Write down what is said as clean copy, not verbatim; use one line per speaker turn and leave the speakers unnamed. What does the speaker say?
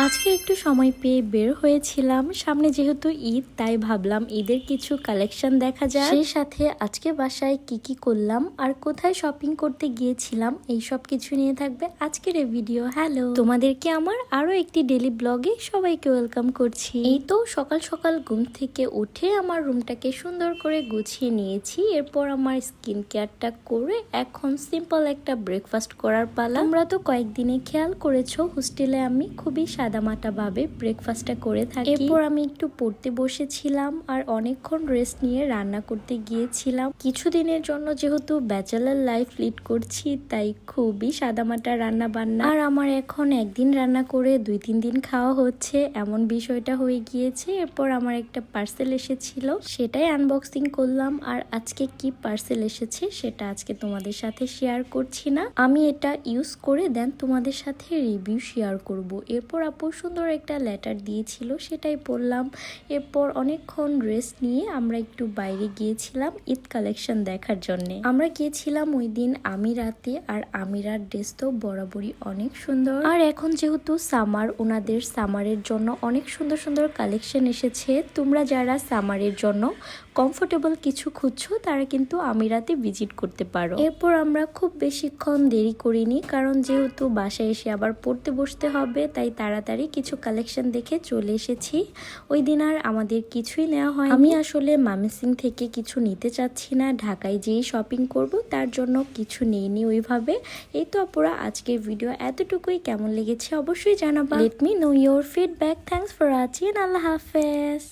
আজকে একটু সময় পেয়ে বের হয়েছিলাম, সামনে যেহেতু ঈদ তাই ভাবলাম ঈদের কিছু কালেকশন দেখা যায়। সেই সাথে আজকে বাসায় কি কি করলাম আর কোথায় শপিং করতে গিয়েছিলাম এই সব কিছু নিয়ে থাকবে আজকের এই ভিডিও। হ্যালো, তোমাদেরকে আমার আরো একটি ডেইলি ব্লগে সবাইকে ওয়েলকাম করছি। এই তো সকাল সকাল ঘুম থেকে উঠে আমার রুমটাকে সুন্দর করে গুছিয়ে নিয়েছি, এরপর আমার স্কিন কেয়ারটা করে এখন সিম্পল একটা ব্রেকফাস্ট করার পালা। আমরা তো কয়েকদিনে খেয়াল করেছো হোস্টেলে আমি খুবই সাদামাটা ভাবে ব্রেকফাস্টটা করে থাকি। এরপর আমি একটু পড়তে বসেছিলাম আর অনেকক্ষণ রেস্ট নিয়ে রান্না করতে গিয়েছিলাম। কিছুদিনের জন্য যেহেতু ব্যাচেলার লাইফ লিড করছি তাই খুবই সাদামাটা রান্না বান্না, আর আমার এখন একদিন রান্না করে 2-3 দিন খাওয়া হচ্ছে এমন বিষয়টা হয়ে গিয়েছে। এরপর আমার একটা পার্সেল এসেছিল, সেটাই আনবক্সিং করলাম। আর আজকে কি পার্সেল এসেছে সেটা আজকে তোমাদের সাথে শেয়ার করছি না, আমি এটা ইউজ করে দেন তোমাদের সাথে রিভিউ শেয়ার করব। এরপর আপু সুন্দর একটা লেটার দিয়েছিল, সেটাই পড়লাম। এরপর অনেকক্ষণ রেস্ট নিয়ে আমরা একটু বাইরে গিয়েছিলাম ঈদ কালেকশন দেখার জন্য। আমরা গিয়েছিলাম ওই দিন আমিরাতে, আর আমিরার ড্রেস তো বরাবরই অনেক সুন্দর। আর এখন যেহেতু সামার, ওনাদের সামারের জন্য অনেক সুন্দর সুন্দর কালেকশন এসেছে। তোমরা যারা সামারের জন্য কমফোর্টেবল কিছু খুঁজছো তারা কিন্তু আমিরাতে ভিজিট করতে পারো। এরপর আমরা খুব বেশিক্ষণ দেরি করিনি, কারণ যেহেতু বাসায় এসে আবার পড়তে বসতে হবে তাই তাড়াতাড়ি কিছু কালেকশন দেখে চলে এসেছি। ওই দিন আর আমাদের কিছুই নেওয়া হয়। আমি আসলে মামিসিং থেকে কিছু নিতে চাচ্ছি না, ঢাকায় যেই শপিং করব তার জন্য কিছু নেইনি ওইভাবে। এই তো আপুরা আজকের ভিডিও এতটুকুই, কেমন লেগেছে অবশ্যই জানাবা। Let me know your feedback. Thanks for watching, Allah হাফেজ।